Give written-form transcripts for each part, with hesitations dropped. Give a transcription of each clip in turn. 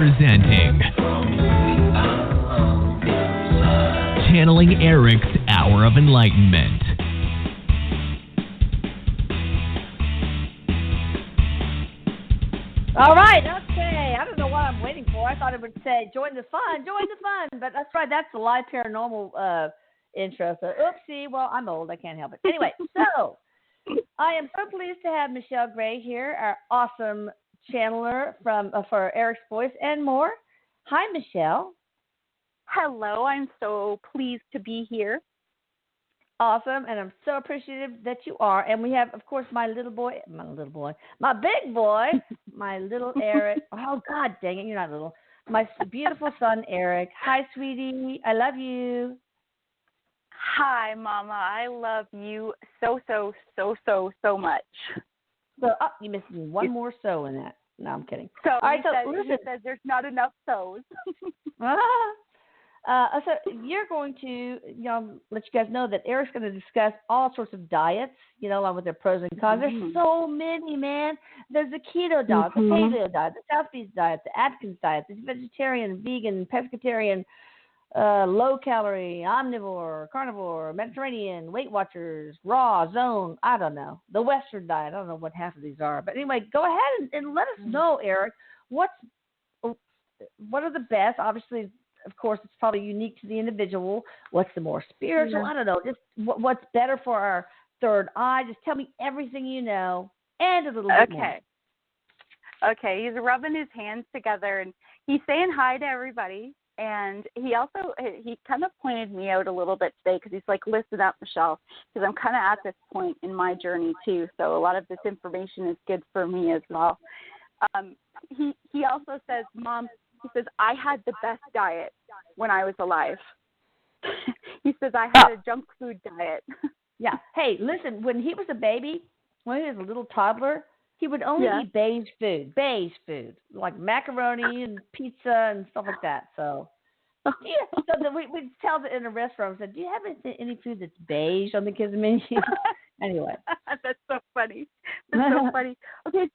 Presenting Channeling Erik's Hour of Enlightenment. All right, okay. I don't know what I'm waiting for. I thought it would say, join the fun. But that's right, that's the live paranormal intro. So, oopsie, well, I'm old. I can't help it. Anyway, so I am so pleased to have Michelle Gray here, our awesome channeler for Erik's Voice and more. Hi, Michelle. Hello, I'm so pleased to be here. Awesome, and I'm so appreciative that you are. And we have, of course, my big boy, my little Erik. Oh, God dang it, you're not little. My beautiful son, Erik. Hi, sweetie. I love you. Hi, Mama. I love you so much. So, you missed one more so in that. No, I'm kidding. So, all right, he says there's not enough so's. So you're going to, let you guys know that Erik's going to discuss all sorts of diets, along with their pros and cons. Mm-hmm. There's so many, man. There's the keto diet, the paleo diet, the Southeast diet, the Atkins diet, the vegetarian, vegan, pescatarian, low-calorie, omnivore, carnivore, Mediterranean, Weight Watchers, raw, zone, I don't know. The Western diet, I don't know what half of these are. But anyway, go ahead and let us know, Erik, what are the best, obviously. Of course, it's probably unique to the individual. What's the more spiritual? Yeah. I don't know. Just what's better for our third eye. Just tell me everything you know and a little bit more. Okay. He's rubbing his hands together, and he's saying hi to everybody. And he kind of pointed me out a little bit today because he's like, listen up, Michelle, because I'm kind of at this point in my journey too. So a lot of this information is good for me as well. He also says, Mom, he says, I had the best diet when I was alive. He says, I had a junk food diet. Yeah. Hey, listen, when he was a baby, when he was a little toddler, he would only eat beige food, like macaroni and pizza and stuff like that. So, we'd tell in the restaurant, said, do you have any food that's beige on the kids' menu? Anyway. That's so funny. Okay,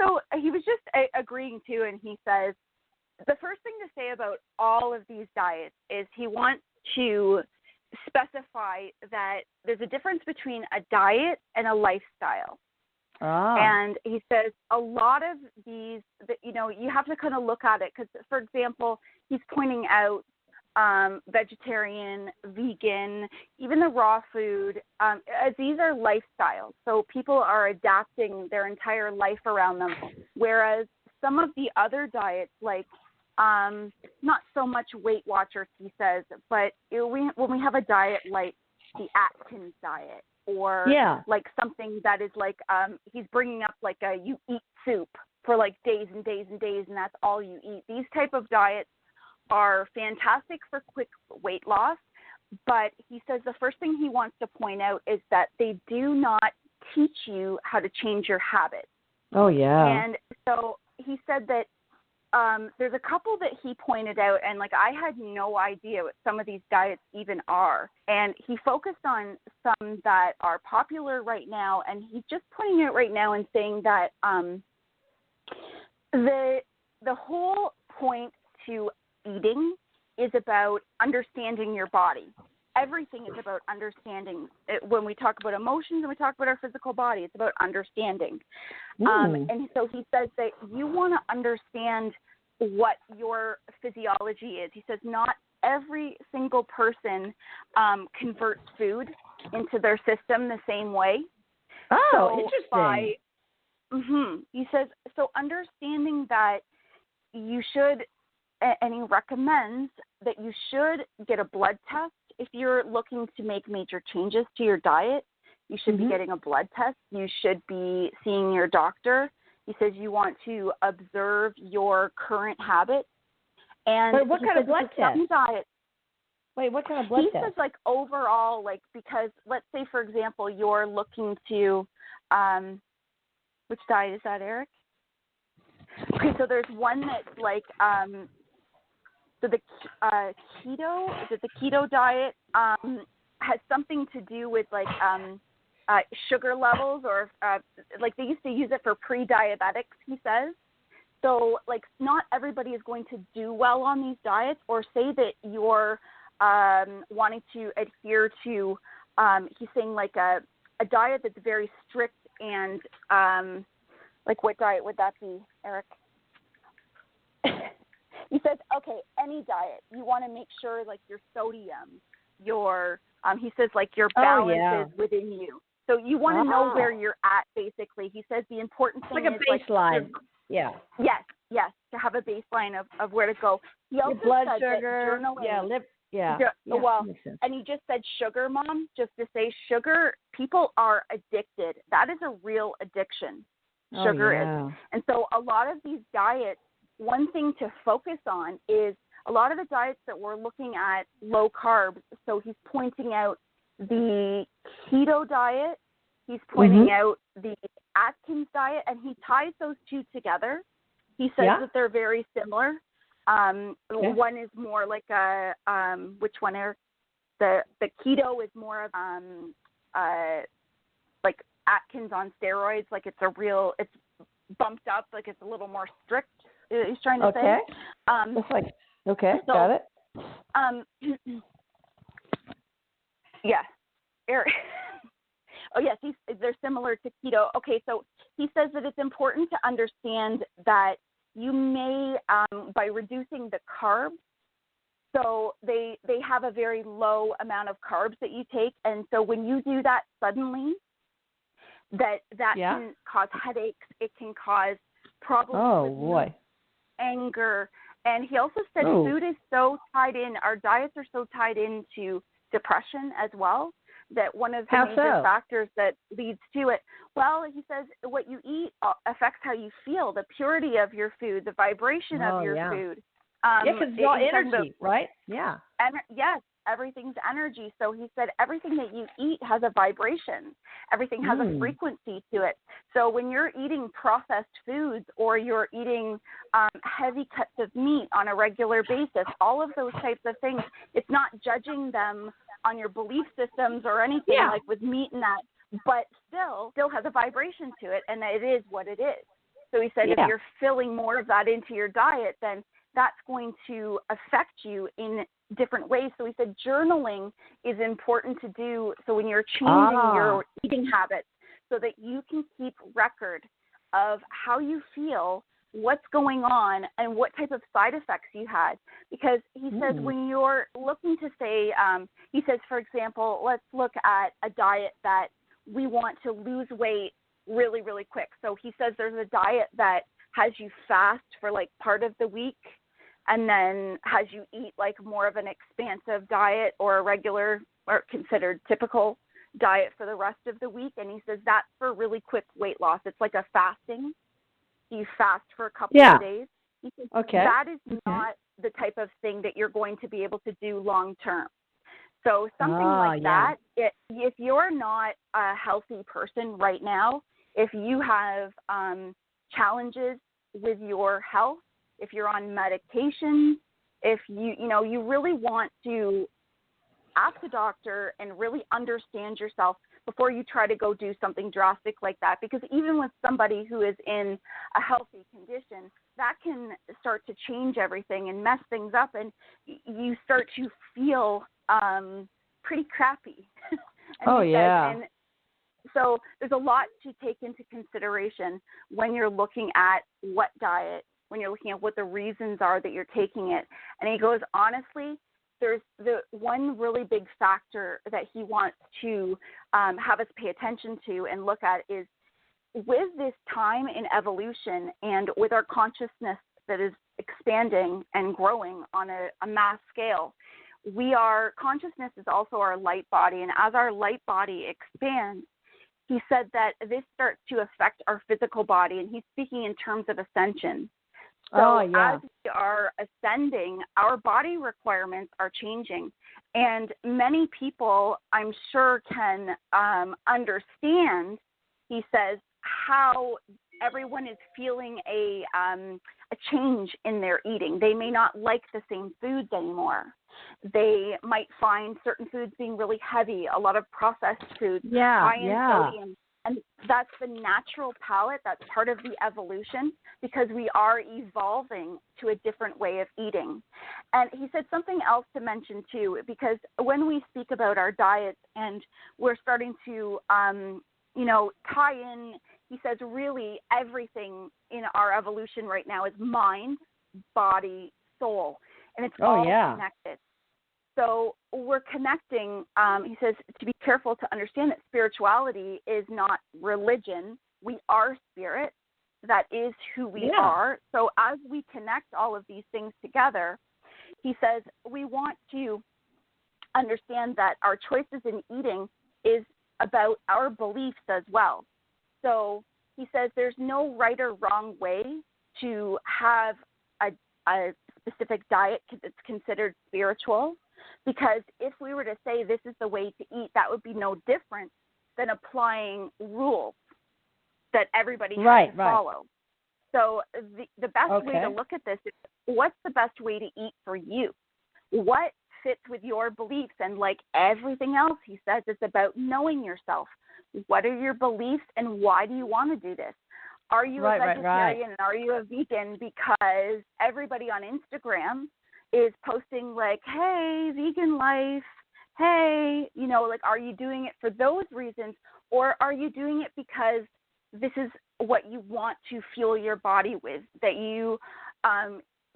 so he was just agreeing too, and he says, the first thing to say about all of these diets is he wants to specify that there's a difference between a diet and a lifestyle. Oh. And he says a lot of these, you have to kind of look at it because, for example, he's pointing out vegetarian, vegan, even the raw food, as these are lifestyles. So people are adapting their entire life around them, whereas some of the other diets, like not so much Weight Watchers, he says, but when we have a diet like the Atkins diet, or like something that is like he's bringing up like you eat soup for like days and days and days, and that's all you eat. These type of diets are fantastic for quick weight loss, but he says the first thing he wants to point out is that they do not teach you how to change your habits. Oh, yeah. And so he said that there's a couple that he pointed out, and like I had no idea what some of these diets even are. And he focused on some that are popular right now, and he's just pointing out right now and saying that the whole point to eating is about understanding your body. Everything is about understanding. When we talk about emotions and we talk about our physical body, it's about understanding. And so he says that you want to understand what your physiology is. He says not every single person converts food into their system the same way. Oh, interesting. He says, so understanding that you should, and he recommends that you should get a blood test. If you're looking to make major changes to your diet, you should be getting a blood test. You should be seeing your doctor. He says you want to observe your current habits. And wait, what kind of blood test? Wait, what kind of blood test? He says like overall, like because let's say, for example, you're looking to, which diet is that, Erik? Okay, so there's one that's like, so the keto, is it the keto diet, has something to do with like sugar levels, or like they used to use it for pre-diabetics, he says. So, like, not everybody is going to do well on these diets, or say that you're wanting to adhere to, he's saying, like, a diet that's very strict and, like, what diet would that be, Eric? He says, okay, any diet. You want to make sure, like, your sodium, your, he says, like, your balance is within you. So you want to know where you're at, basically. He says the important thing is like a baseline. Yes, to have a baseline of where to go. He also your blood said sugar, that well, and he just said sugar, Mom, just to say sugar, people are addicted. That is a real addiction. Sugar is. And so a lot of these diets, one thing to focus on is a lot of the diets that we're looking at low carbs. So he's pointing out the keto diet. He's pointing out the Atkins diet, and he ties those two together. He says that they're very similar. One is more like a which one, Eric? The keto is more of like Atkins on steroids. Like it's bumped up. Like it's a little more strict. He's trying to say. Got it. Eric. Oh, yes, they're similar to keto. Okay, so he says that it's important to understand that you may, by reducing the carbs, so they have a very low amount of carbs that you take, and so when you do that suddenly, that can cause headaches, it can cause problems with mood, anger, and he also said food is so tied in, our diets are so tied into depression as well, that one of the major factors that leads to it, well, he says what you eat affects how you feel, the purity of your food, the vibration of your food. Because it's all energy, right? Yeah. Yes, everything's energy. So he said everything that you eat has a vibration. Everything has a frequency to it. So when you're eating processed foods or you're eating heavy cuts of meat on a regular basis, all of those types of things, it's not judging them on your belief systems or anything like with meat and that, but still has a vibration to it, and it is what it is. So he said if you're filling more of that into your diet, then that's going to affect you in different ways. So he said journaling is important to do so when you're changing your eating habits so that you can keep record of how you feel, what's going on, and what type of side effects you had. Because he says when you're looking to say, he says, for example, let's look at a diet that we want to lose weight really, really quick. So he says there's a diet that has you fast for like part of the week and then has you eat like more of an expansive diet or a regular or considered typical diet for the rest of the week. And he says that's for really quick weight loss. It's like a fasting. You fast for a couple of days. He says that is not the type of thing that you're going to be able to do long term. So something like that, if you're not a healthy person right now, if you have challenges with your health, if you're on medication, if you really want to ask the doctor and really understand yourself before you try to go do something drastic like that. Because even with somebody who is in a healthy condition, that can start to change everything and mess things up, and you start to feel pretty crappy. And so there's a lot to take into consideration when you're looking at what diet, when you're looking at what the reasons are that you're taking it. And he goes, honestly, there's the one really big factor that he wants to have us pay attention to and look at is with this time in evolution and with our consciousness that is expanding and growing on a mass scale, consciousness is also our light body. And as our light body expands, he said that this starts to affect our physical body. And he's speaking in terms of ascension. So as we are ascending, our body requirements are changing. And many people, I'm sure, can understand, he says, how everyone is feeling a change in their eating. They may not like the same foods anymore. They might find certain foods being really heavy, a lot of processed foods, high in sodium. And that's the natural palate. That's part of the evolution because we are evolving to a different way of eating. And he said something else to mention too, because when we speak about our diets and we're starting to, tie in, he says really everything in our evolution right now is mind, body, soul, and it's all connected. So we're connecting, he says, to be careful to understand that spirituality is not religion. We are spirit. That is who we are. So as we connect all of these things together, he says, we want to understand that our choices in eating is about our beliefs as well. So he says there's no right or wrong way to have a specific diet that's considered spiritual. Because if we were to say this is the way to eat, that would be no different than applying rules that everybody has to follow. So the best way to look at this is what's the best way to eat for you? What fits with your beliefs? And like everything else, he says, it's about knowing yourself. What are your beliefs and why do you want to do this? Are you a vegetarian and are you a vegan because everybody on Instagram is posting like, hey, vegan life, hey, are you doing it for those reasons, or are you doing it because this is what you want to fuel your body with, that you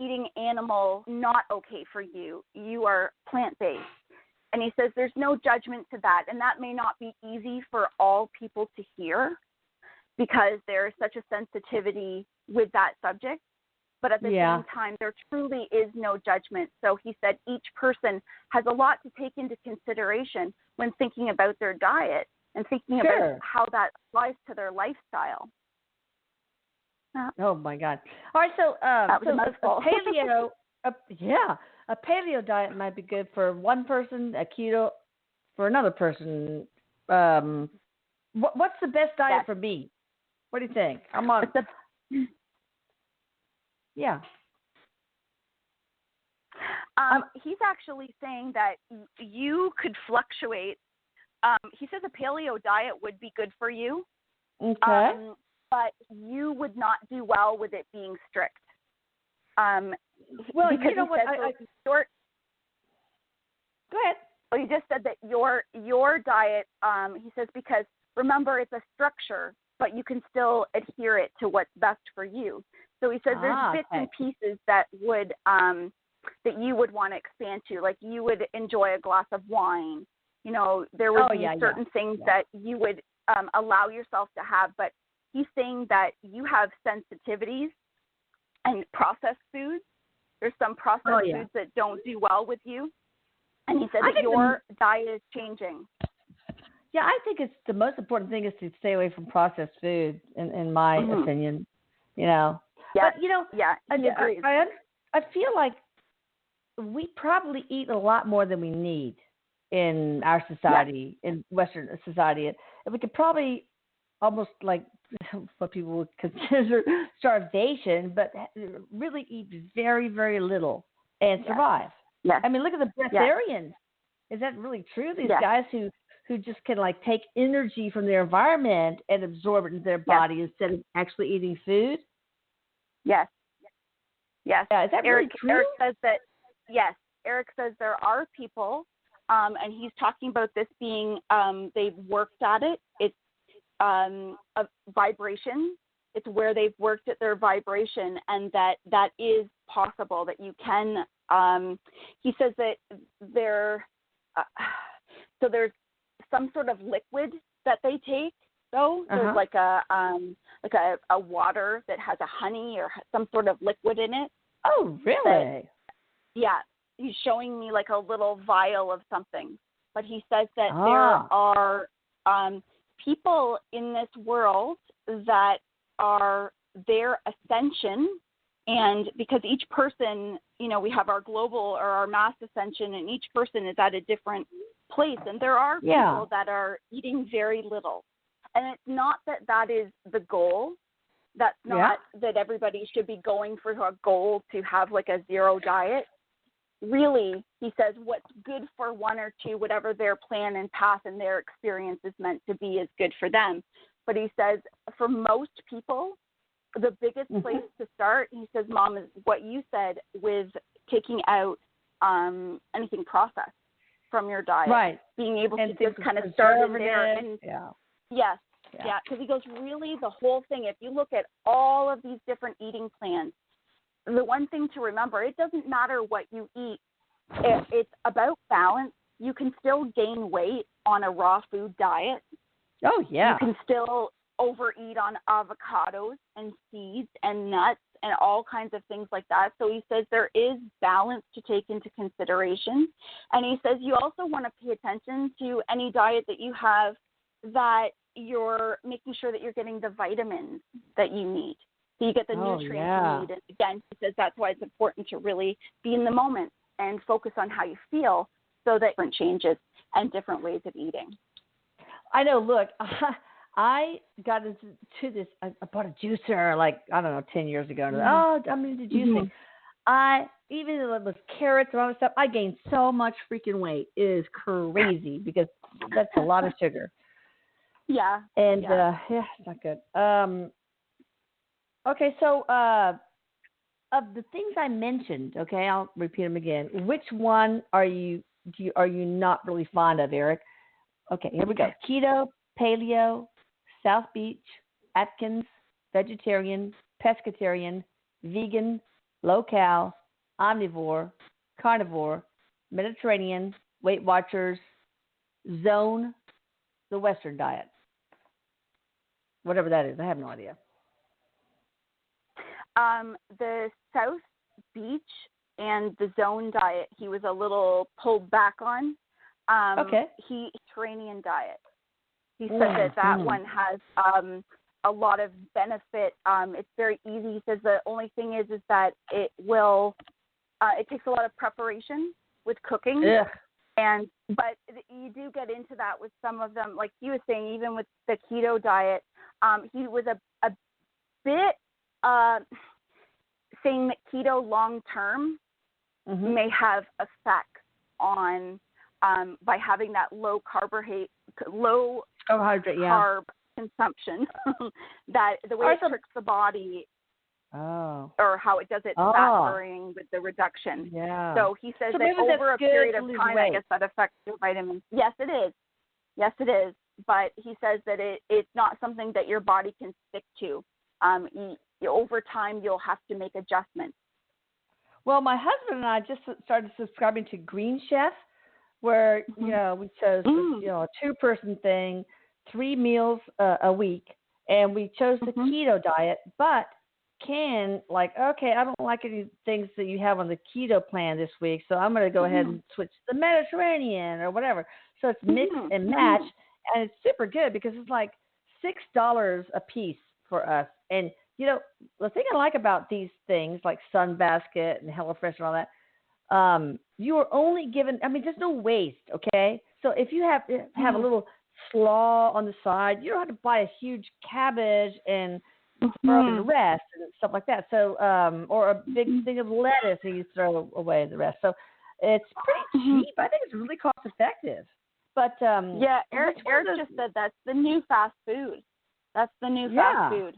eating animal not okay for you, you are plant-based. And he says there's no judgment to that, and that may not be easy for all people to hear because there is such a sensitivity with that subject. But at the same time, there truly is no judgment. So he said each person has a lot to take into consideration when thinking about their diet and thinking about how that applies to their lifestyle. Oh, my God. All right, so a paleo diet might be good for one person, a keto for another person. What's the best diet for me? What do you think? I'm on... Yeah. He's actually saying that you could fluctuate. He says a paleo diet would be good for you. Okay. But you would not do well with it being strict. Well, you know what? Go ahead. Well, you just said that your diet, he says, because remember it's a structure, but you can still adhere it to what's best for you. So he says there's bits and pieces that would that you would want to expand to, like you would enjoy a glass of wine. There would be certain things that you would allow yourself to have. But he's saying that you have sensitivities and processed foods. There's some processed foods that don't do well with you. And he said that your diet is changing. Yeah, I think it's the most important thing is to stay away from processed food, in my opinion. Yes. But, he agrees. I feel like we probably eat a lot more than we need in our society, in Western society. And we could probably almost like what people would consider starvation, but really eat very, very little and survive. Yes. I mean, look at the breatharians. Is that really true? These guys who just can like take energy from their environment and absorb it into their body instead of actually eating food? Yes. Yes. Yeah, is that really true? Erik says that, yes. Erik says there are people, and he's talking about this being, they've worked at it. It's a vibration. It's where they've worked at their vibration, and that is possible, that you can, he says that so there's some sort of liquid that they take, though. There's like a water that has a honey or some sort of liquid in it. Oh, really? He's showing me like a little vial of something. But he says that there are people in this world that are their ascension, and because each person, we have our global or our mass ascension, and each person is at a different place, and there are people that are eating very little. And it's not that is the goal. That's not that everybody should be going for a goal to have like a zero diet. Really, he says what's good for one or two, whatever their plan and path and their experience is meant to be, is good for them. But he says for most people, the biggest Mm-hmm. place to start, he says, Mom, is what you said with taking out anything processed from your diet. Right. Being able And to just kind of start in there. And yeah. Yes. Yeah. Yeah. Because he goes, really, the whole thing, if you look at all of these different eating plans, the one thing to remember, it doesn't matter what you eat. It's about balance. You can still gain weight on a raw food diet. Oh, yeah. You can still overeat on avocados and seeds and nuts and all kinds of things like that. So he says there is balance to take into consideration. And he says you also want to pay attention to any diet that you have, that you're making sure that you're getting the vitamins that you need. So you get the nutrients you need. And again, he says that's why it's important to really be in the moment and focus on how you feel, so that different changes and different ways of eating. I know. Look, I got into this. I bought a juicer 10 years ago. And I'm into juicing. Even though it was carrots and all that stuff, I gained so much freaking weight. It is crazy because that's a lot of sugar. Yeah. And it's not good. Okay, so of the things I mentioned, okay, I'll repeat them again. Which one are you not really fond of, Eric? Okay, here we go. Keto, paleo, South Beach, Atkins, vegetarian, pescatarian, vegan, low-cal, omnivore, carnivore, Mediterranean, Weight Watchers, zone, the Western diet. Whatever that is, I have no idea. The South Beach and the zone diet, he was a little pulled back on. Mediterranean diet. He said that one has a lot of benefit. It's very easy. He says the only thing is that it will, it takes a lot of preparation with cooking. But you do get into that with some of them, like he was saying, even with the keto diet. He was a bit saying that keto long term may have effects on by having that low carb consumption. That the way it tricks the body. Or how it does it fat burning with the reduction. Yeah. So he says that over a period of time, I guess that affects your vitamins. Yes, it is. Yes, it is. But he says that it's not something that your body can stick to. Over time, you'll have to make adjustments. Well, my husband and I just started subscribing to Green Chef, where we chose a 2-person thing, 3 meals a week, and we chose the keto diet, but I don't like any things that you have on the keto plan this week, so I'm going to go ahead and switch to the Mediterranean or whatever. So it's mix and match, and it's super good because it's like $6 a piece for us. And, the thing I like about these things like Sunbasket and HelloFresh and all that, you are only given, there's no waste, okay? So if you have a little slaw on the side, you don't have to buy a huge cabbage and throw the rest and stuff like that. So, or a big thing of lettuce and you throw away the rest. So it's pretty cheap. I think it's really cost effective. But Eric just said that's the new fast food. That's the new fast food.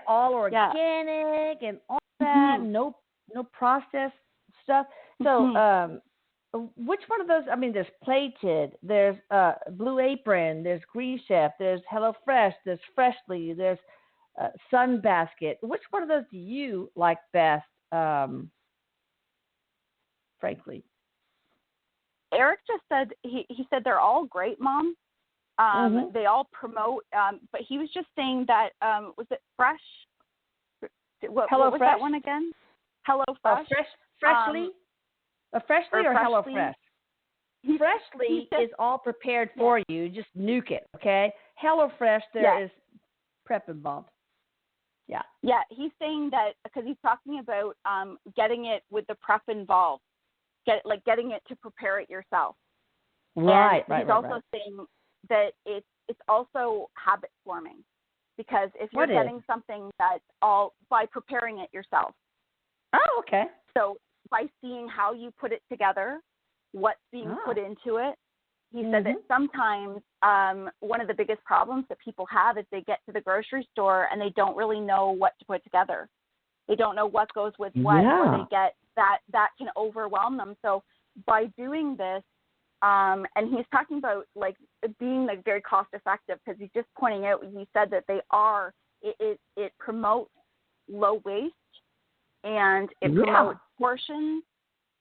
All organic and all that. No processed stuff. So which one of those? There's Plated. There's Blue Apron. There's Green Chef. There's HelloFresh. There's Freshly. There's Sunbasket. Which one of those do you like best, frankly? Eric just said he said they're all great, Mom. They all promote, but he was just saying that was it Fresh? What was that one again? HelloFresh. Freshly? Freshly or HelloFresh? Freshly is all prepared for you. Just nuke it, okay? HelloFresh, there is prep involved. Yeah. Yeah, he's saying that because he's talking about getting it with the prep involved, getting it to prepare it yourself. Right. He's also saying that it's also habit forming, because if you're getting something that's all by preparing it yourself. Oh, okay. So by seeing how you put it together, what's being put into it, he said that sometimes one of the biggest problems that people have is they get to the grocery store and they don't really know what to put together. They don't know what goes with what, or they get that can overwhelm them. So by doing this, and he's talking about like being like very cost effective, because he's just pointing out, he said that it promotes low waste and it promotes portions.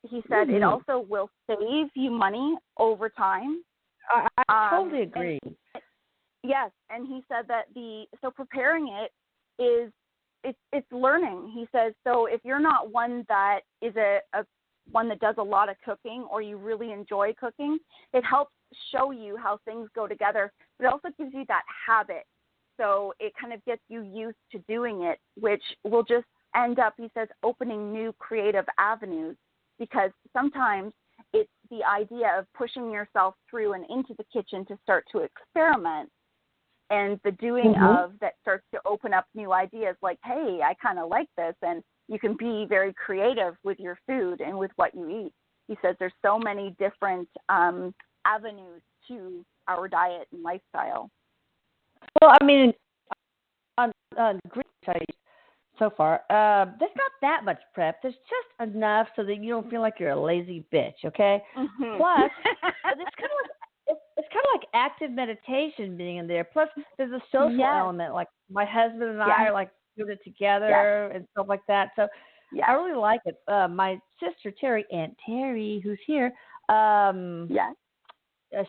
He said it also will save you money over time. I totally agree. Yes, and he said that so preparing it is it's learning. He says, so if you're not one that is one that does a lot of cooking, or you really enjoy cooking, it helps show you how things go together, but it also gives you that habit. So it kind of gets you used to doing it, which will just end up, he says, opening new creative avenues, because sometimes it's the idea of pushing yourself through and into the kitchen to start to experiment, and the doing of that starts to open up new ideas like, hey, I kind of like this, and you can be very creative with your food and with what you eat. He says there's so many different avenues to our diet and lifestyle. Well, I mean, on green studies so far, there's not that much prep. There's just enough so that you don't feel like you're a lazy bitch, okay? Plus, it's kind of like active meditation being in there. Plus, there's a social element. Like my husband and I are like doing it together and stuff like that. So I really like it. My sister Terry, Aunt Terry, who's here,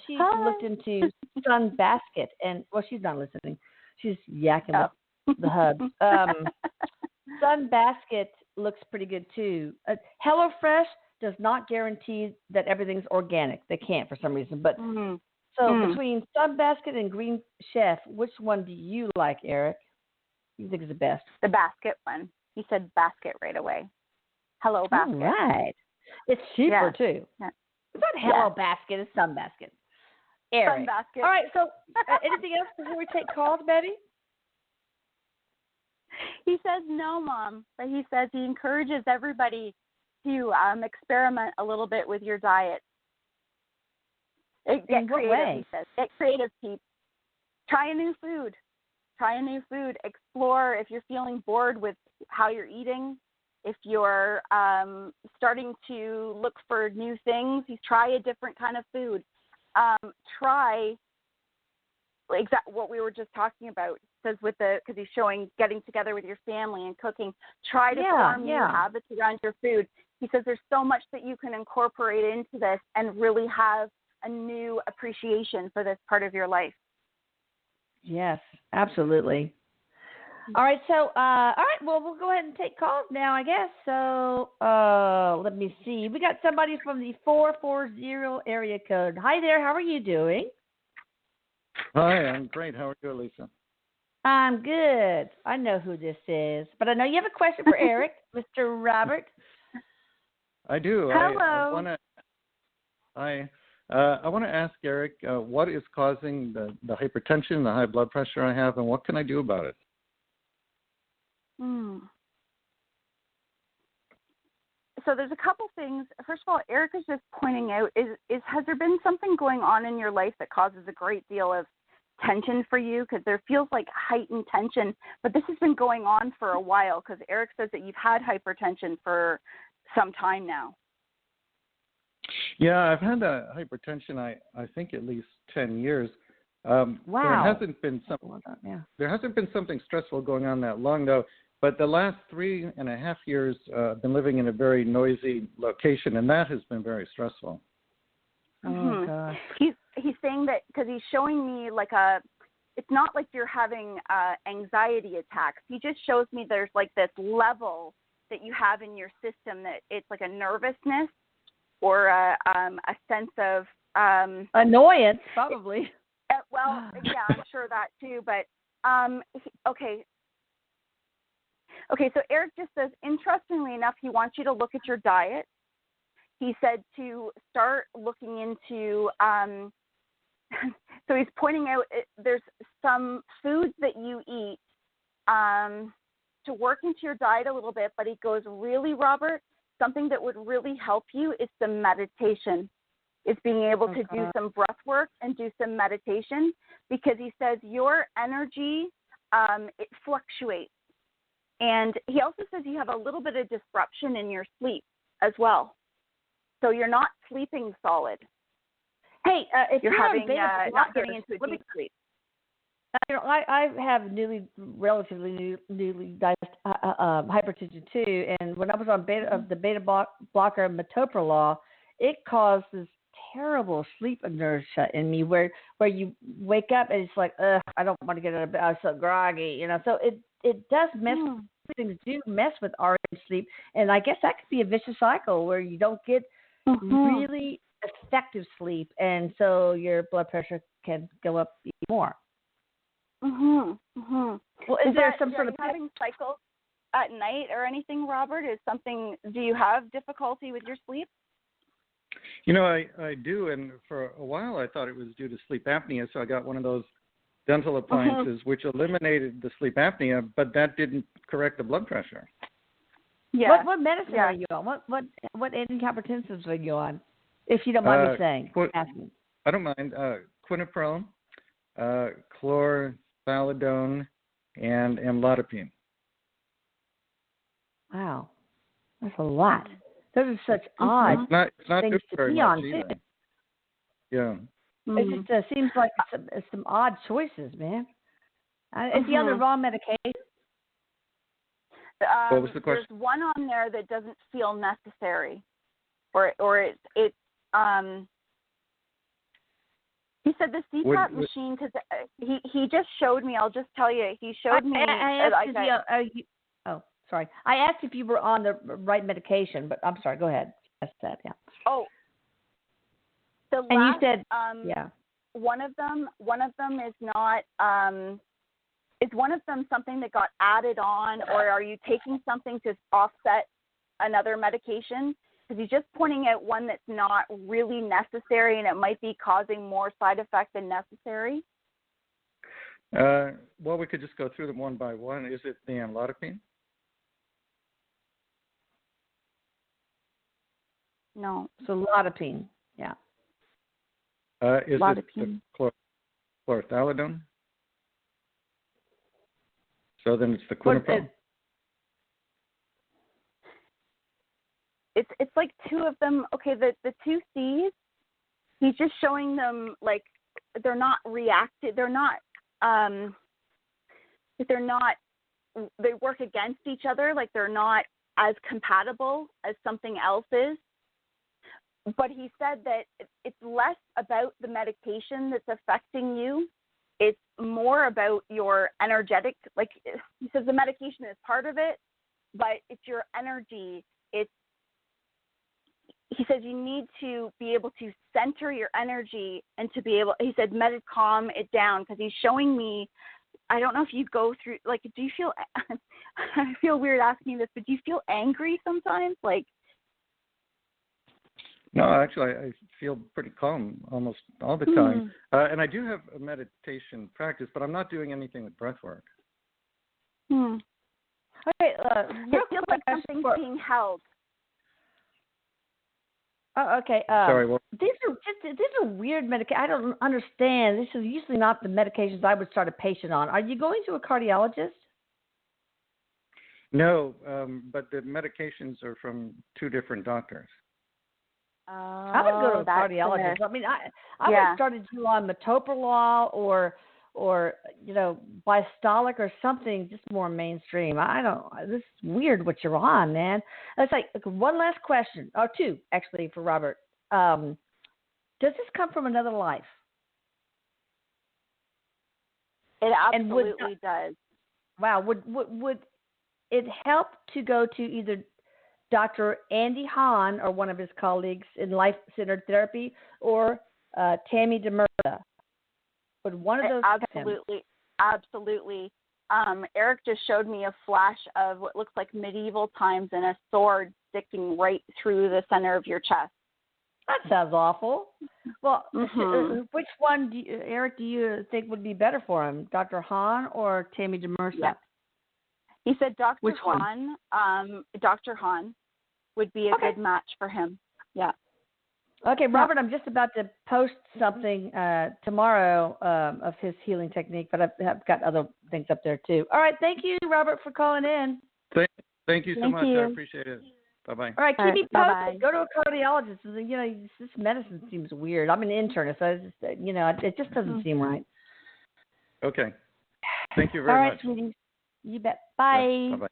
she looked into Sun Basket, and she's not listening. She's yakking with the hubs. Sun Basket looks pretty good too. HelloFresh does not guarantee that everything's organic. They can't for some reason. But so between Sun Basket and Green Chef, which one do you like, Eric? You think is the best? The basket one. He said basket right away. Hello Basket. All right. It's cheaper too. Yeah. It's not Hello Basket. It's Sun Basket. Eric. Sun Basket. All right. So anything else before we take calls, baby? He says no, Mom. But he says he encourages everybody to experiment a little bit with your diet. Get creative, he says. Get creative, peeps. Try a new food. Explore if you're feeling bored with how you're eating. If you're starting to look for new things, you try a different kind of food. Try what we were just talking about. It says because he's showing getting together with your family and cooking. Try to form new habits around your food. He says there's so much that you can incorporate into this and really have a new appreciation for this part of your life. Yes, absolutely. All right, so well, we'll go ahead and take calls now, I guess. So let me see. We got somebody from the 440 area code. Hi there, how are you doing? Hi, I'm great. How are you, Lisa? I'm good. I know who this is, but I know you have a question for Eric, Mr. Robert. I do. Hello. I want to ask Eric, what is causing the hypertension, the high blood pressure I have, and what can I do about it? So there's a couple things. First of all, Erik is just pointing out, has there been something going on in your life that causes a great deal of tension for you? Because there feels like heightened tension, but this has been going on for a while, because Erik says that you've had hypertension for some time now. Yeah, I've had hypertension, I think at least 10 years. Wow. There hasn't been something stressful going on that long, though. But the last 3.5 years, I've been living in a very noisy location, and that has been very stressful. Oh, gosh. He's saying that because he's showing me it's not like you're having anxiety attacks. He just shows me there's like this level that you have in your system that it's like a nervousness or a sense of annoyance, probably. Well, yeah, I'm sure that too. But okay. So Erik just says, interestingly enough, he wants you to look at your diet. He said to start looking into. So he's pointing out there's some foods that you eat to work into your diet a little bit, but he goes, really, Robert, something that would really help you is some meditation. is being able to do some breath work and do some meditation, because he says your energy, it fluctuates. And he also says you have a little bit of disruption in your sleep as well. So you're not sleeping solid. Hey, if you're having not getting into a deep sleep. I have relatively newly diagnosed hypertension too, and when I was on the beta blocker metoprolol, it caused this terrible sleep inertia in me, where you wake up and it's like, I don't want to get out of bed. I'm so groggy, So it does mess. Things do mess with REM sleep, and I guess that could be a vicious cycle where you don't get really effective sleep, and so your blood pressure can go up even more. Well, is there some sort of having cycles at night or anything, Robert? Do you have difficulty with your sleep? I do, and for a while I thought it was due to sleep apnea, so I got one of those dental appliances which eliminated the sleep apnea, but that didn't correct the blood pressure. Yeah. What medicine are you on? What antihypertensives are you on? If you don't mind me saying, asking. I don't mind. Quinapril, chlorthalidone, and amlodipine. Wow, that's a lot. Those are such odd it's not things to be on, either. too. Yeah. It just seems like some odd choices, man. Is he on the wrong medication? What was the question? There's one on there that doesn't feel necessary, or it. He said the CPAP machine, because he just showed me. I'll just tell you, he showed me. Sorry. I asked if you were on the right medication, but I'm sorry. Go ahead. That's that. Yeah. Oh. The last, and you said, one of them is not. Is one of them something that got added on, or are you taking something to offset another medication? Because he's just pointing out one that's not really necessary, and it might be causing more side effects than necessary. Well, we could just go through them one by one. Is it the amlodipine? No. So amlodipine, yeah. Is it the chlorthalidone? So then it's the quinapril. It's like two of them. Okay, the two C's, he's just showing them like they're not reactive. They're not. They work against each other. Like they're not as compatible as something else is. But he said that it's less about the medication that's affecting you. It's more about your energetic, like he says the medication is part of it, but it's your energy. He says you need to be able to center your energy and to be able, he said, calm it down, because he's showing me, I don't know if you go through, like, do you feel, I feel weird asking this, but do you feel angry sometimes? Like, no, actually, I feel pretty calm almost all the time. And I do have a meditation practice, but I'm not doing anything with breath work. Okay, it feels like something's being held. Oh, okay. Sorry, what? These are weird medications. I don't understand. This is usually not the medications I would start a patient on. Are you going to a cardiologist? No, but the medications are from two different doctors. I would go to a cardiologist. I mean, I would have started you on metoprolol or Bystolic or something just more mainstream. This is weird what you're on, man. It's like one last question, or two actually for Robert. Does this come from another life? It absolutely does. Wow. Would it help to go to either Dr. Andy Hahn or one of his colleagues in life-centered therapy, or Tammy DeMurza? Would one of those absolutely. Erik just showed me a flash of what looks like medieval times and a sword sticking right through the center of your chest. That sounds awful. Well, which one, Erik, do you think would be better for him, Dr. Hahn or Tammy DeMurza? Yeah. He said Dr. Hahn would be a good match for him. Yeah. Okay, Robert, I'm just about to post something tomorrow of his healing technique, but I've got other things up there too. All right, thank you, Robert, for calling in. Thank you so much. I appreciate it. Bye-bye. All right, keep me posted. Bye-bye. Go to a cardiologist. You know, this medicine seems weird. I'm an internist, so it's just, it just doesn't seem right. Okay. Thank you very much. All right, sweetie. You bet. Bye. Yeah, bye-bye.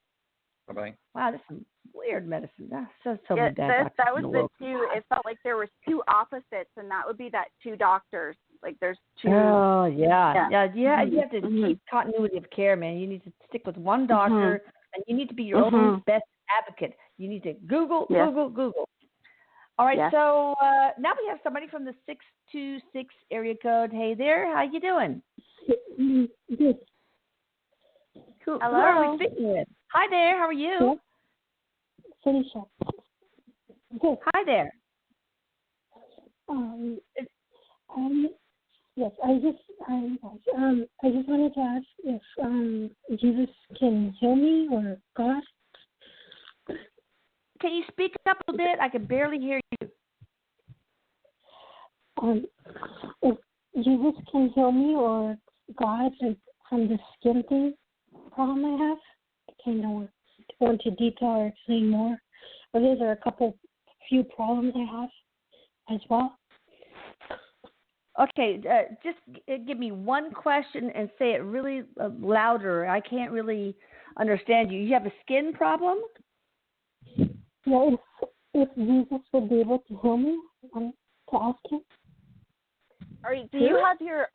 Bye-bye. Wow, this is some weird medicine. So Yeah, many bad that was in the the world. two. It felt like there was two opposites, and that would be that two doctors. Like there's two. Oh, yeah. You have to Mm-hmm. keep continuity of care, man. You need to stick with one doctor, and you need to be your own best advocate. You need to Google. All right, so now we have somebody from the 626 area code. Hey there, how you doing? Good. Who Hello. are we speaking with? Hi there, how are you? Felicia. Good. Hi there. Yes, I just wanted to ask if Jesus can heal me or God. Can you speak up a bit? I can barely hear you. If Jesus can heal me or God, like from the skin thing problem I have, I kind of want to detail or explain more. But those are few problems I have as well. Okay, just give me one question and say it really louder. I can't really understand you. You have a skin problem? Yeah, if Jesus would be able to heal me, to ask him. Do you have your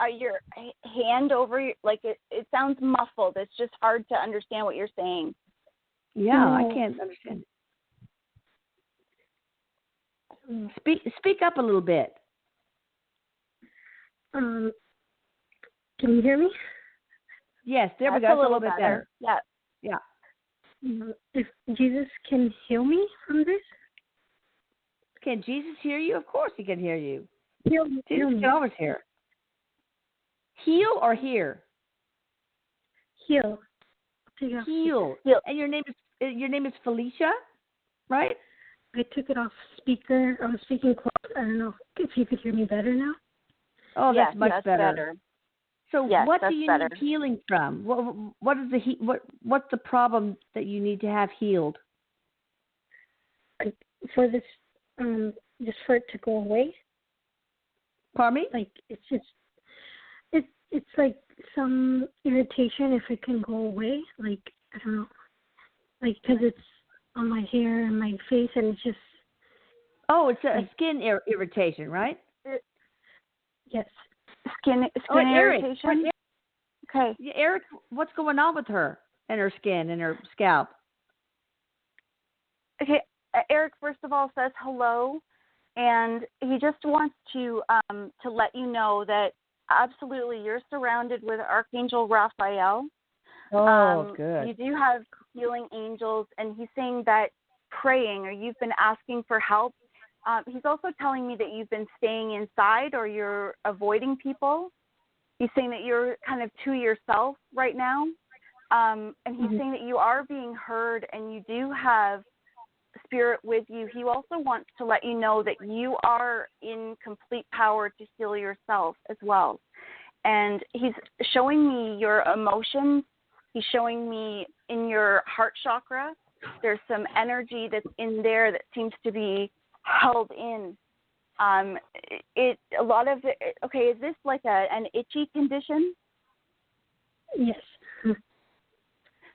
hand over your, like it sounds muffled. It's just hard to understand what you're saying. Yeah, I can't understand. Speak up a little bit. Can you hear me? Yes, there we That's go. a little bit better. Yeah. If Jesus can heal me from this? Can Jesus hear you? Of course he can hear you. Heal Jesus me. can always hear. Heal or hear? Heal. Heal. And your name is Felicia, right? I took it off speaker. I was speaking close. I don't know if you could hear me better now. Oh, that's much that's better. So yes, what do you better. need healing from? What is what's the problem that you need to have healed? For this, just for it to go away. Pardon me? Like it's like some irritation if it can go away. Like I don't know, like because it's on my hair and my face and it's just. Oh, it's a skin irritation, right? Yes. Skin irritation. Okay. Yeah, Erik, what's going on with her and her skin and her scalp? Okay. Erik, first of all, says hello, and he just wants to let you know that absolutely you're surrounded with Archangel Raphael. Oh, good. You do have healing angels, and he's saying that praying or you've been asking for help. He's also telling me that you've been staying inside or you're avoiding people. He's saying that you're kind of to yourself right now. And he's saying that you are being heard and you do have spirit with you. He also wants to let you know that you are in complete power to heal yourself as well. And he's showing me your emotions. He's showing me in your heart chakra, there's some energy that's in there that seems to be held in. Is this like an itchy condition? Yes.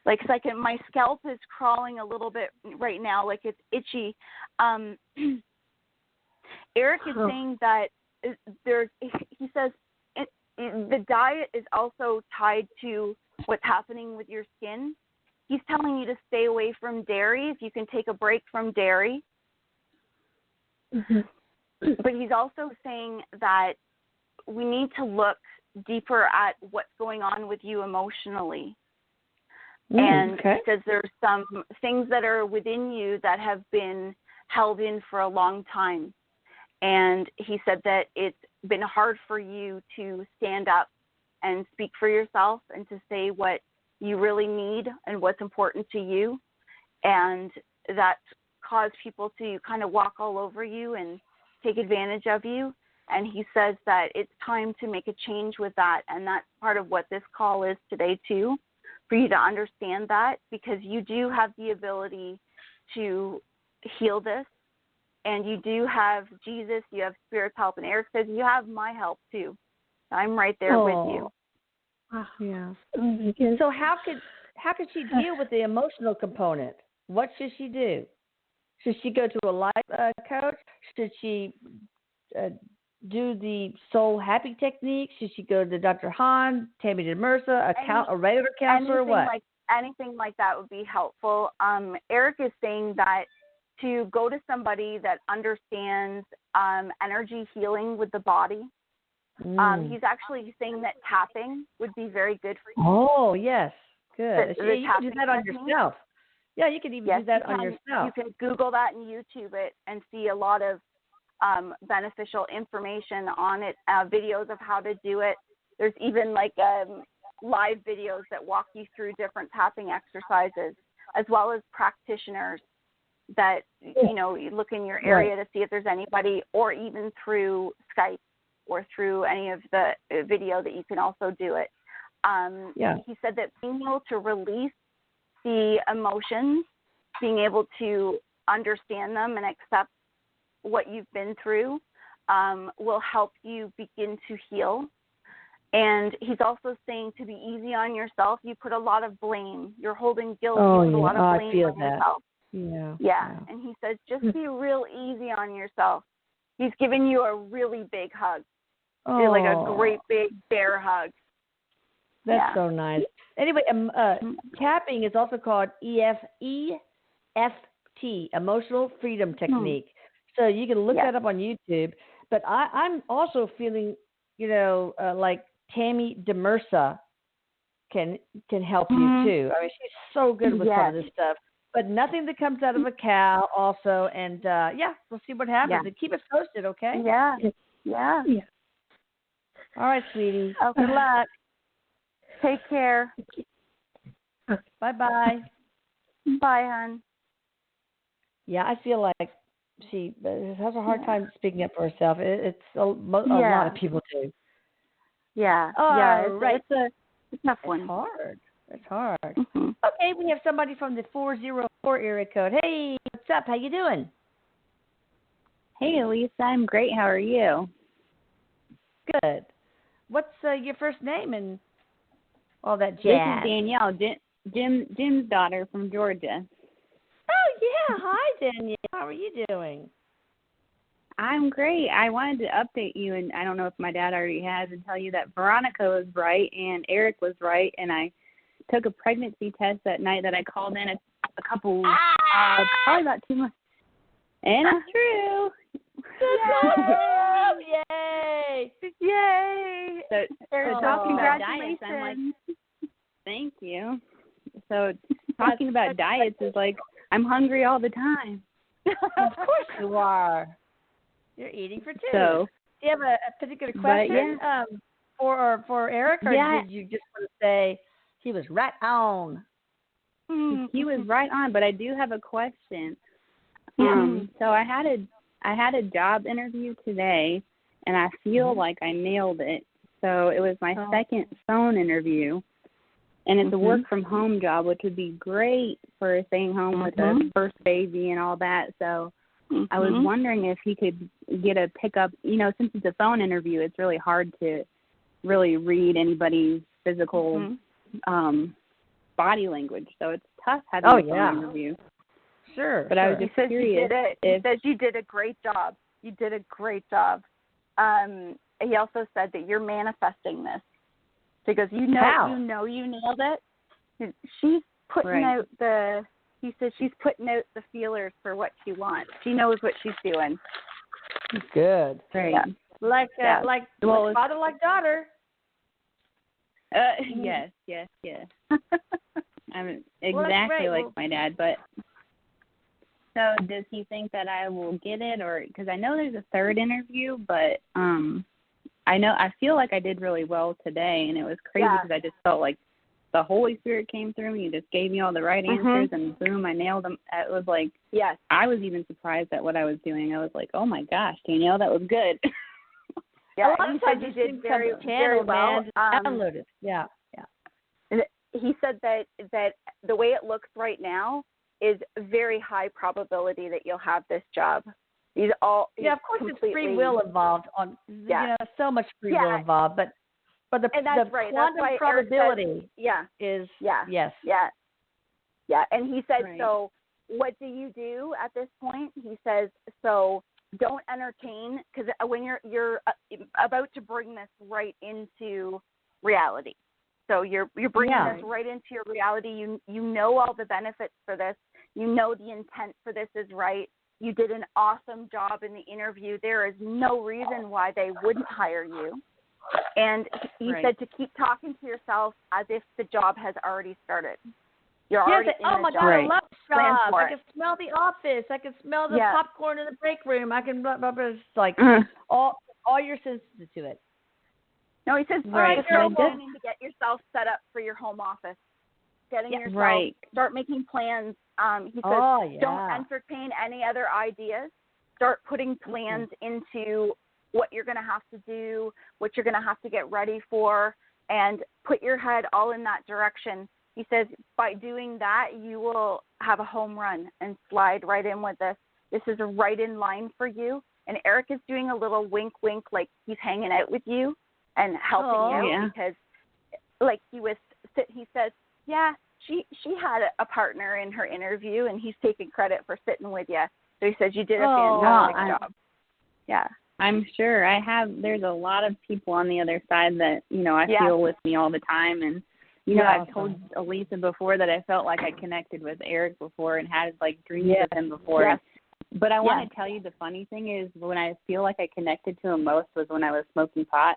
Like my scalp is crawling a little bit right now, like it's itchy. Erik is saying that he says the diet is also tied to what's happening with your skin. He's telling you to stay away from dairy, if you can take a break from dairy. But he's also saying that we need to look deeper at what's going on with you emotionally. And because there's some things that are within you that have been held in for a long time. And he said that it's been hard for you to stand up and speak for yourself and to say what you really need and what's important to you. And that caused people to kind of walk all over you and take advantage of you. And he says that it's time to make a change with that. And that's part of what this call is today, too, for you to understand that, because you do have the ability to heal this. And you do have Jesus, you have Spirit's help. And Erik says, you have my help, too. I'm right there with you. Yeah. So how could she deal with the emotional component? What should she do? Should she go to a life coach? Should she do the soul happy technique? Should she go to Dr. Hahn, Tammy DeMersa, a regular counselor, or what? Anything like that would be helpful. Erik is saying that to go to somebody that understands energy healing with the body. He's actually saying that tapping would be very good for you. Oh, yes. Good. You can do that on yourself. Yeah, you can even do that on yourself. You can Google that and YouTube it and see a lot of beneficial information on it, videos of how to do it. There's even like live videos that walk you through different tapping exercises, as well as practitioners that, you know, you look in your area to see if there's anybody, or even through Skype or through any of the video that you can also do it. He said that being able to release the emotions, being able to understand them and accept what you've been through will help you begin to heal. And he's also saying to be easy on yourself. You put a lot of blame. You're holding guilt. You put a lot of blame on yourself. Yeah. And he says, just be real easy on yourself. He's giving you a really big hug. Like a great big bear hug. That's so nice. Anyway, tapping is also called EFT, Emotional Freedom Technique. So you can look that up on YouTube. But I'm also feeling, you know, like Tammy DeMersa can help you too. I mean, she's so good with some of this stuff. But nothing that comes out of a cow also. And, we'll see what happens. And keep us posted, okay? Yeah. All right, sweetie. Good luck. Take care. Bye-bye. Bye, hon. Yeah, I feel like she has a hard time speaking up for herself. It's a lot of people do. Yeah. Right. It's a tough one. It's hard. Okay, we have somebody from the 404 area code. Hey, what's up? How you doing? Hey, Lisa. I'm great. How are you? Good. What's your first name and all that jazz? This is Danielle, Jim's daughter from Georgia. Oh, yeah. Hi, Danielle. How are you doing? I'm great. I wanted to update you, and I don't know if my dad already has, and tell you that Veronica was right and Erik was right, and I took a pregnancy test that night that I called in a couple, probably about 2 months. And it's true. That's awesome! Yay! Yay! So talking about diets, I'm like, thank you. So talking about diets is like, I'm hungry all the time. Of course you are. You're eating for two. So, do you have a particular question for Erik, or did you just want to say he was right on? He was right on, but I do have a question. So I had a job interview today, and I feel like I nailed it. So it was my second phone interview, and it's a work-from-home job, which would be great for staying home with the first baby and all that. So I was wondering if he could get a pickup. You know, since it's a phone interview, it's really hard to really read anybody's physical body language. So it's tough having a phone interview. Sure. But I was just curious. He says you did a great job. You did a great job. He also said that you're manifesting this. Because you know you nailed it. She's putting out he says she's putting out the feelers for what she wants. She knows what she's doing. Good. Right. Yeah. Like father, like daughter. Yes. I'm exactly like my dad, but so does he think that I will get it, or because I know there's a third interview, but I feel like I did really well today, and it was crazy because I just felt like the Holy Spirit came through me. You just gave me all the right answers, and boom, I nailed them. It was like, yes. I was even surprised at what I was doing. I was like, oh my gosh, Danielle, that was good. Yeah, he said you did very well. Download it. Yeah. He said that the way it looks right now is very high probability that you'll have this job. Of course, it's free will involved. So much free will involved, but the quantum probability is yes. Yeah, and he said, so what do you do at this point? He says, so don't entertain, because when you're about to bring this right into reality. So you're bringing this right into your reality. You know all the benefits for this. You know the intent for this is right. You did an awesome job in the interview. There is no reason why they wouldn't hire you. And he said to keep talking to yourself as if the job has already started. You're already in the job. Oh my God, I love the job. I can smell the office. I can smell the popcorn in the break room. I can it's like all your senses to it. No, he says start planning to get yourself set up for your home office. Getting yourself start making plans. He says don't entertain any other ideas. Start putting plans into what you're going to have to do, what you're going to have to get ready for, and put your head all in that direction. He says by doing that, you will have a home run and slide right in with this. This is right in line for you. And Erik is doing a little wink, like he's hanging out with you and helping you because, like he says, she had a partner in her interview, and he's taking credit for sitting with you. So he says you did a fantastic job. Yeah. I'm sure there's a lot of people on the other side that, I feel with me all the time. And, I've told Elisa before that I felt like I connected with Erik before and had dreams with him before. Yes. But I want to tell you the funny thing is when I feel like I connected to him most was when I was smoking pot.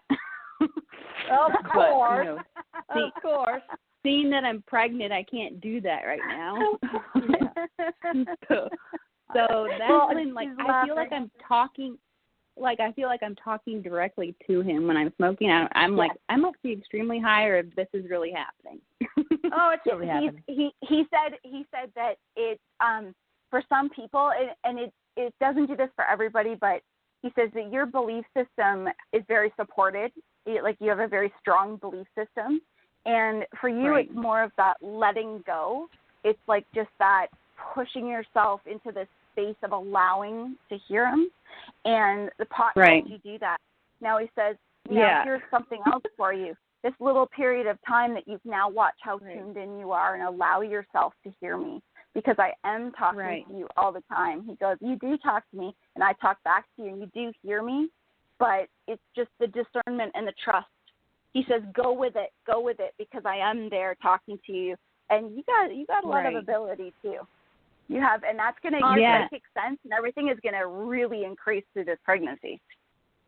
Of course. Of course. Seeing that I'm pregnant, I can't do that right now. So that's when I feel like I'm talking. I feel like I'm talking directly to him when I'm smoking. I'm like, I must be extremely high, or if this is really happening. It's really happening. He said that it for some people, and it doesn't do this for everybody, but he says that your belief system is very supported. You have a very strong belief system, and for you, it's more of that letting go. It's like just that pushing yourself into this space of allowing to hear him, and the pot helps you do that. Now he says, here's something else for you. This little period of time that you've now watched how tuned in you are and allow yourself to hear me, because I am talking to you all the time. He goes, you do talk to me, and I talk back to you, and you do hear me, but it's just the discernment and the trust. He says, go with it, because I am there talking to you, and you got a lot of ability too. You have, and that's going to make sense, and everything is going to really increase through this pregnancy.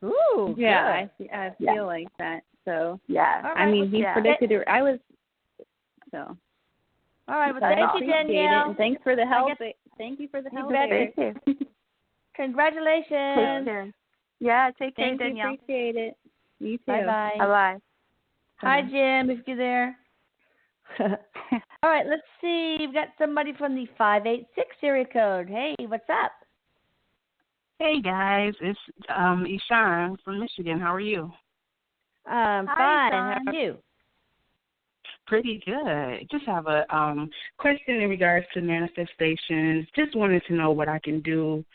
Ooh, I feel like that. So he predicted it. I was so. All right, well, thank you, Danielle. And thanks for the help. Thank you for the help. Thank you. Congratulations. Take care, Danielle. Appreciate it. You too. Bye-bye. Bye-bye. Hi, Jim, if you're there. All right, let's see. We've got somebody from the 586 area code. Hey, what's up? Hey, guys. It's Ishan from Michigan. How are you? Fine. How are you? Pretty good. Just have a question in regards to manifestations. Just wanted to know what I can do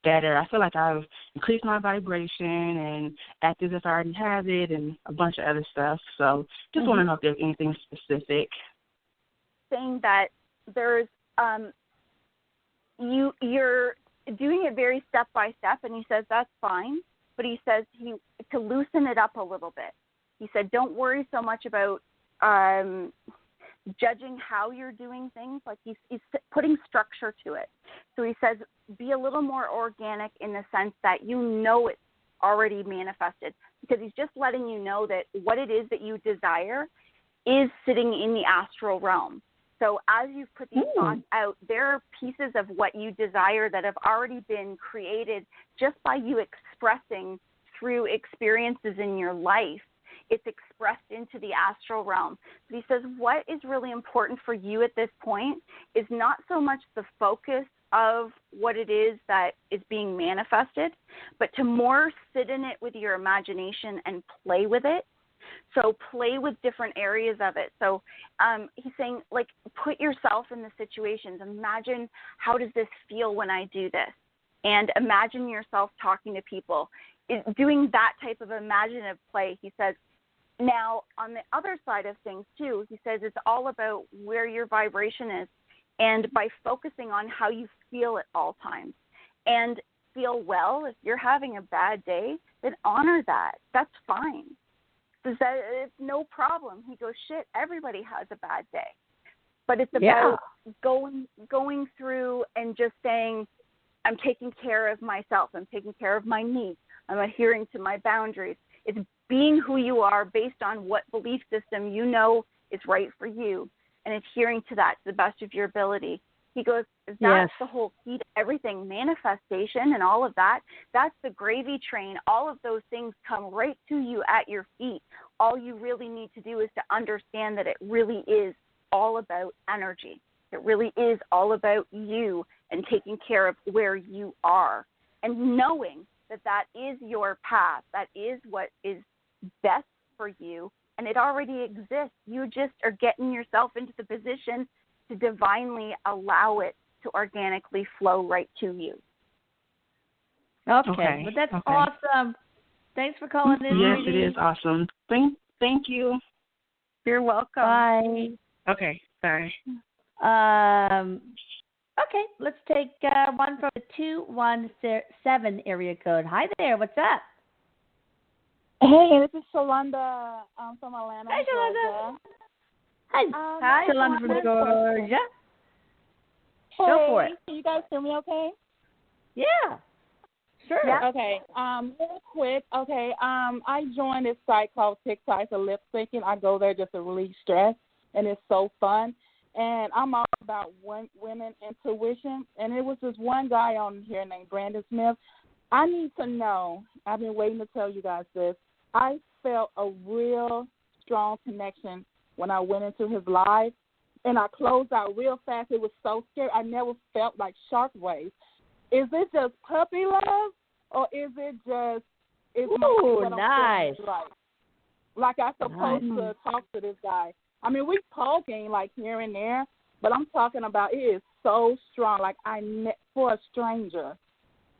better. I feel like I've increased my vibration and act as if I already have it and a bunch of other stuff. So just want to know if there's anything specific. Saying that there's you're doing it very step by step, and he says that's fine, but he says to loosen it up a little bit. He said don't worry so much about judging how you're doing things. Like he's putting structure to it. So he says be a little more organic in the sense that it's already manifested, because he's just letting you know that what it is that you desire is sitting in the astral realm. So as you've put these thoughts out, there are pieces of what you desire that have already been created just by you expressing through experiences in your life. It's expressed into the astral realm. But he says what is really important for you at this point is not so much the focus of what it is that is being manifested, but to more sit in it with your imagination and play with it. So play with different areas of it. So he's saying, like, put yourself in the situations. Imagine, how does this feel when I do this? And imagine yourself talking to people. Doing that type of imaginative play, he says. Now, on the other side of things, too, he says it's all about where your vibration is, and by focusing on how you feel at all times. And feel well. If you're having a bad day, then honor that. That's fine. That it's no problem. He goes, shit, everybody has a bad day. But it's about going through and just saying, I'm taking care of myself. I'm taking care of my needs. I'm adhering to my boundaries. It's being who you are based on what belief system you know is right for you and adhering to that to the best of your ability. He goes, that's the whole key to everything, manifestation and all of that. That's the gravy train. All of those things come right to you at your feet. All you really need to do is to understand that it really is all about energy. It really is all about you and taking care of where you are and knowing that that is your path. That is what is best for you, and it already exists. You just are getting yourself into the position to divinely allow it to organically flow right to you. Okay. But that's awesome. Thanks for calling in. Yes, it is awesome. Thank you. You're welcome. Bye. Okay, bye. Okay, let's take one from the 217 area code. Hi there, what's up? Hey, this is Shalonda from Atlanta. Hi, Shalonda. Hi, Shalonda from Georgia. Hey, go for it. Can you guys hear me okay? Yeah, sure. Yeah. Okay, real quick. Okay, I joined this site called TikTok. It's a lip syncing. I go there just to release stress, and it's so fun. And I'm all about women intuition. And it was this one guy on here named Brandon Smith. I need to know, I've been waiting to tell you guys this. I felt a real strong connection when I went into his live. And I closed out real fast. It was so scary. I never felt like shark waves. Is it just puppy love? Or is it just... nice. Like I'm supposed to talk to this guy. I mean, we talking like here and there, but I'm talking about it is so strong, like for a stranger.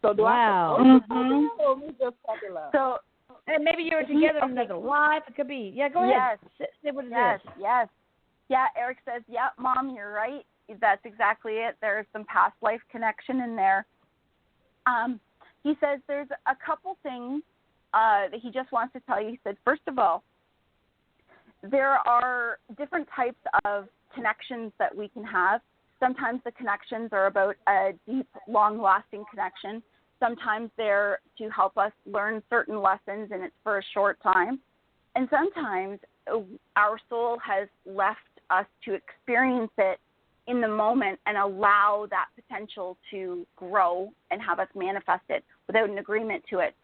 So do I suppose to or we just puppy love? So, and maybe you were together in another life. It could be. Yeah, go ahead. Say what it is. Yes. Yeah, Erik says, yeah, Mom, you're right. That's exactly it. There's some past life connection in there. He says there's a couple things that he just wants to tell you. He said, first of all, there are different types of connections that we can have. Sometimes the connections are about a deep, long-lasting connection. Sometimes they're to help us learn certain lessons, and it's for a short time. And sometimes our soul has left us to experience it in the moment and allow that potential to grow and have us manifest it without an agreement to it.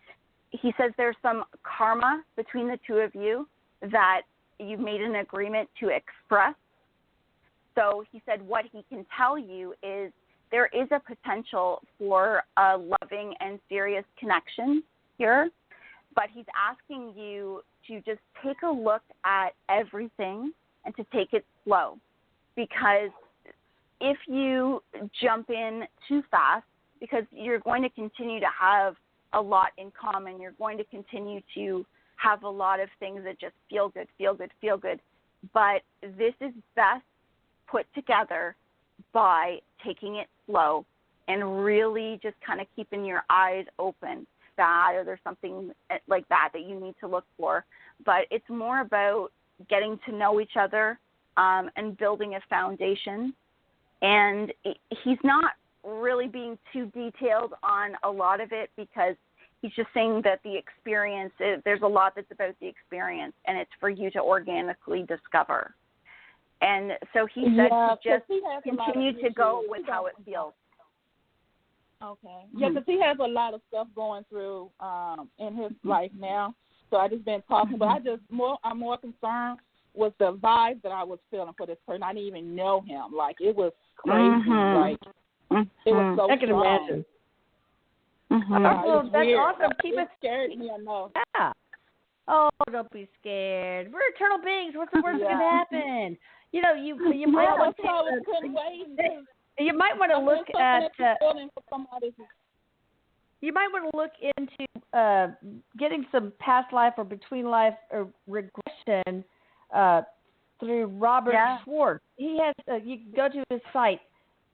He says there's some karma between the two of you that you've made an agreement to express. So he said what he can tell you is there is a potential for a loving and serious connection here, but he's asking you to just take a look at everything and to take it slow, because if you jump in too fast, because you're going to continue to have a lot in common, you're going to continue to have a lot of things that just feel good. But this is best put together by taking it slow and really just kind of keeping your eyes open that or there's something like that you need to look for. But it's more about getting to know each other and building a foundation. And he's not really being too detailed on a lot of it because he's just saying that the experience, there's a lot that's about the experience, and it's for you to organically discover. And so he said to just continue to go with how it feels. Okay. Yeah, because he has a lot of stuff going through in his life now. So I just been talking, but I'm more concerned with the vibe that I was feeling for this person. I didn't even know him. Like, it was crazy. Like, it was so I can imagine. Well, that's weird. awesome. It scared me, I know. Yeah. Oh, don't be scared. We're eternal beings. What's the worst that can happen? You know, you might want to. You might want to look at. You might want to look into getting some past life or between life or regression through Robert Schwartz. He has. You can go to his site,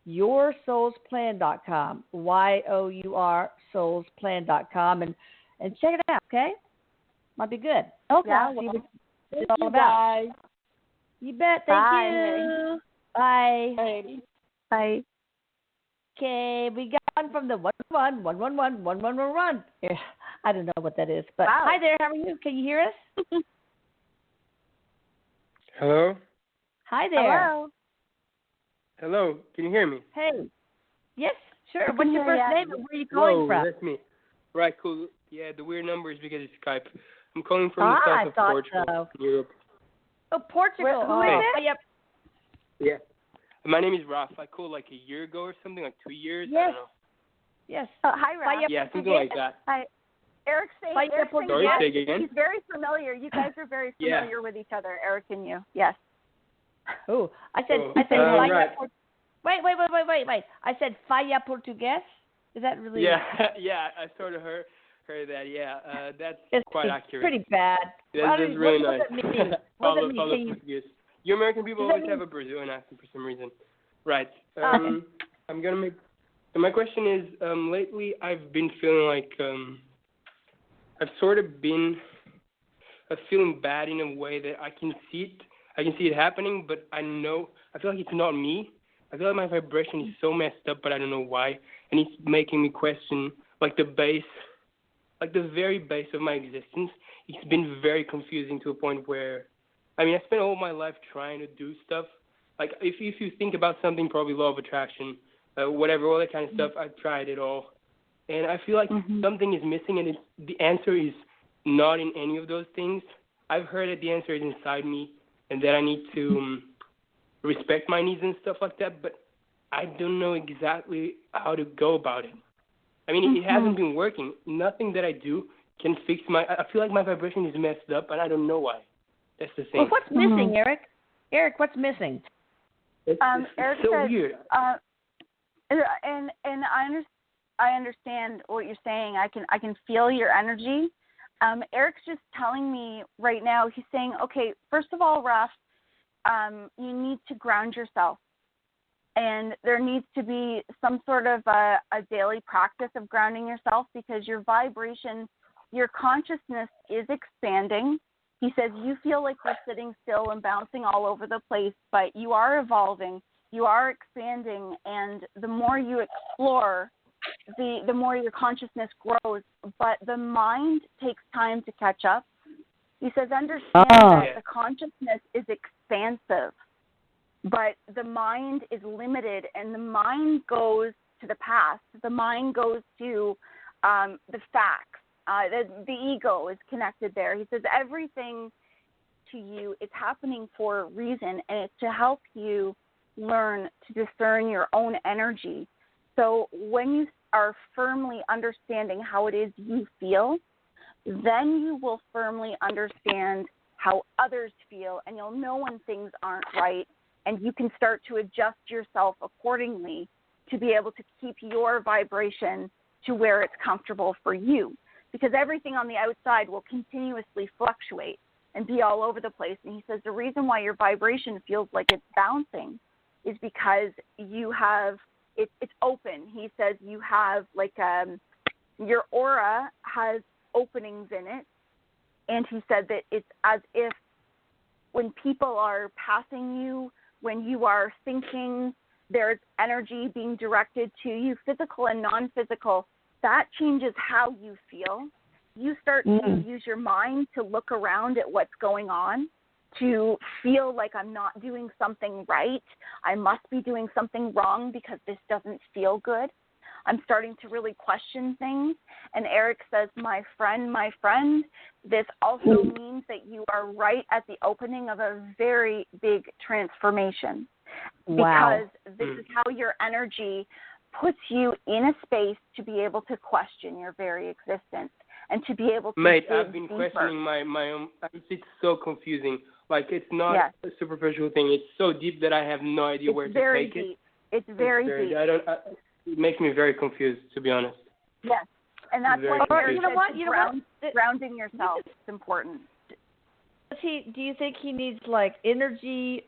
yoursoulsplan.com. yoursoulsplan.com and check it out. Okay, might be good. Okay, see what it's all about. Bye. You bet. Thank you. Bye. Bye. Bye. Okay, we got one from the 111. Yeah, I don't know what that is, but hi there. How are you? Can you hear us? Hello. Hi there. Hello. Hello. Can you hear me? Hey. Yes, sure. What's your first name and where are you calling from? That's me. Right, cool. Yeah, the weird number is because it's Skype. I'm calling from the south of Portugal, Europe. Oh, Portugal. Who is it? Yep. Yeah. My name is Raf. I called like a year ago or something, like 2 years. Yes. I don't know. Yes. Hi, Raf. Yeah, something like that. Hi. Eric's saying Sorry, say again. He's very familiar. You guys are very familiar with each other, Eric and you. Yes. Oh, I said right. Wait. I said falla portugués. Is that really? Yeah, I sort of heard that. Yeah, that's quite accurate. Pretty bad. That's really nice. What does it mean? What does it mean? Portuguese. You American people always have a Brazilian accent for some reason. Right. I'm gonna make. My question is, lately I've been feeling like I've sort of been feeling bad in a way that I can see it. I can see it happening, but I feel like it's not me. I feel like my vibration is so messed up, but I don't know why. And it's making me question, like the very base of my existence. It's been very confusing to a point where, I mean, I spent all my life trying to do stuff. Like, if you think about something, probably law of attraction, whatever, all that kind of stuff, I've tried it all. And I feel like something is missing, and the answer is not in any of those things. I've heard that the answer is inside me, and that I need to respect my needs and stuff like that, but I don't know exactly how to go about it. I mean, it hasn't been working. Nothing that I do can fix I feel like my vibration is messed up, and I don't know why. That's the thing. Well, what's missing, Eric? Eric, what's missing? It's Eric so said, weird. And I understand what you're saying. I can feel your energy. Eric's just telling me right now. He's saying, okay, first of all, Raf, you need to ground yourself, and there needs to be some sort of a daily practice of grounding yourself, because your vibration, your consciousness is expanding. He says you feel like you're sitting still and bouncing all over the place, but you are evolving, you are expanding, and the more you explore, the more your consciousness grows. But the mind takes time to catch up. He says, understand that the consciousness is expansive, but the mind is limited, and the mind goes to the past. The mind goes to the facts. The ego is connected there. He says everything to you is happening for a reason, and it's to help you learn to discern your own energy. So when you are firmly understanding how it is you feel, then you will firmly understand how others feel, and you'll know when things aren't right, and you can start to adjust yourself accordingly to be able to keep your vibration to where it's comfortable for you. Because everything on the outside will continuously fluctuate and be all over the place. And he says the reason why your vibration feels like it's bouncing is because you have, it's open. He says you have your aura has openings in it. And he said that it's as if when people are passing you, when you are thinking, there's energy being directed to you, physical and non-physical. That changes how you feel. You start to use your mind to look around at what's going on, to feel like I'm not doing something right. I must be doing something wrong because this doesn't feel good. I'm starting to really question things. And Erik says, my friend, this also means that you are right at the opening of a very big transformation. Wow. Because this is how your energy puts you in a space to be able to question your very existence and to be able to Mate, dig I've been deeper. questioning my own. It's so confusing. Like, it's not a superficial thing. It's so deep that I have no idea where to take it. It's very deep. It makes me very confused, to be honest. Yes, and that's why you know what? Grounding yourself is important. Do you think he needs like energy,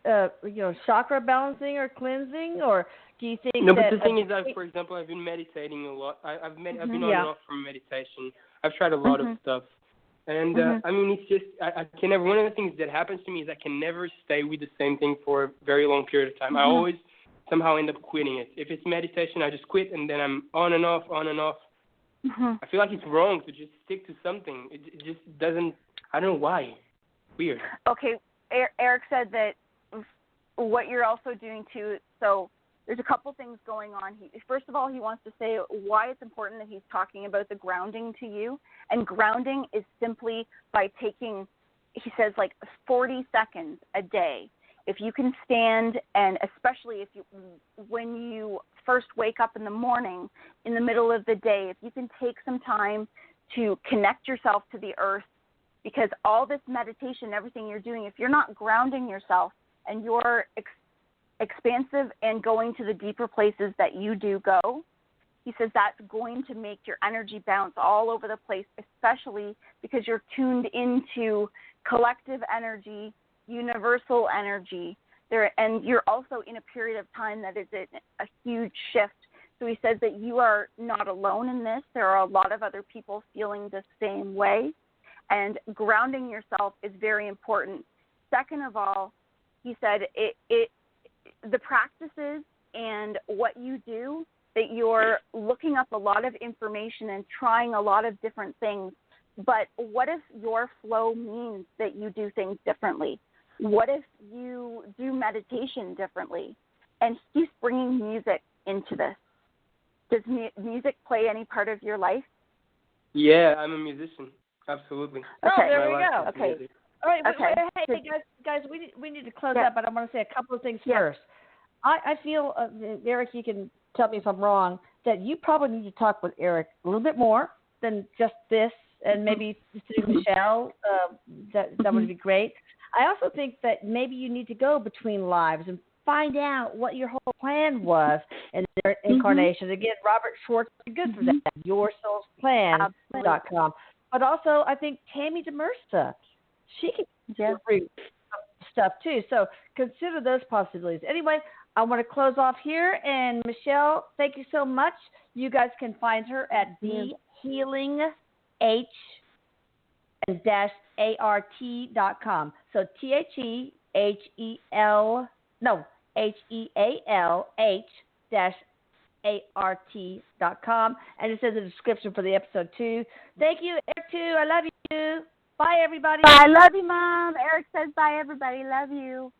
chakra balancing or cleansing, or do you think? No, but the thing is, for example, I've been meditating a lot. I've been on and off from meditation. I've tried a lot of stuff, and I mean, it's just I can never. One of the things that happens to me is I can never stay with the same thing for a very long period of time. I always somehow end up quitting it. If it's meditation, I just quit, and then I'm on and off. I feel like it's wrong to just stick to something. It just doesn't. I don't know why. Weird. Okay, Erik said that what you're also doing too. So there's a couple things going on. First of all, he wants to say why it's important that he's talking about the grounding to you. And grounding is simply by taking, he says, like 40 seconds a day. If you can stand, and especially when you first wake up in the morning, in the middle of the day, if you can take some time to connect yourself to the earth, because all this meditation, everything you're doing, if you're not grounding yourself and you're expansive and going to the deeper places that you do go, he says that's going to make your energy bounce all over the place, especially because you're tuned into collective energy, universal energy, and you're also in a period of time that is a huge shift. So he says that you are not alone in this. There are a lot of other people feeling the same way. And grounding yourself is very important. Second of all, he said the practices and what you do, that you're looking up a lot of information and trying a lot of different things. But what if your flow means that you do things differently? What if you do meditation differently? And he's bringing music into this. Does music play any part of your life? Yeah, I'm a musician. Absolutely. Okay. Oh, there we go. Okay. Music. All right. Hey, guys, we need to close up, but I want to say a couple of things first. I feel, Erik, you can tell me if I'm wrong, that you probably need to talk with Erik a little bit more than just this, and maybe through Michelle. That would be great. I also think that maybe you need to go between lives and find out what your whole plan was in their incarnation. Again, Robert Schwartz is good for that. YourSoulsPlan.com. But also, I think Tammy DeMersa, she can read stuff too. So consider those possibilities. Anyway, I want to close off here. And Michelle, thank you so much. You guys can find her at thehealing-art.com. So HEALH-ART-ART.com. And it says a description for the episode too. Thank you, Erik, too. I love you. Bye, everybody. Bye. I love you, Mom. Erik says bye, everybody. Love you.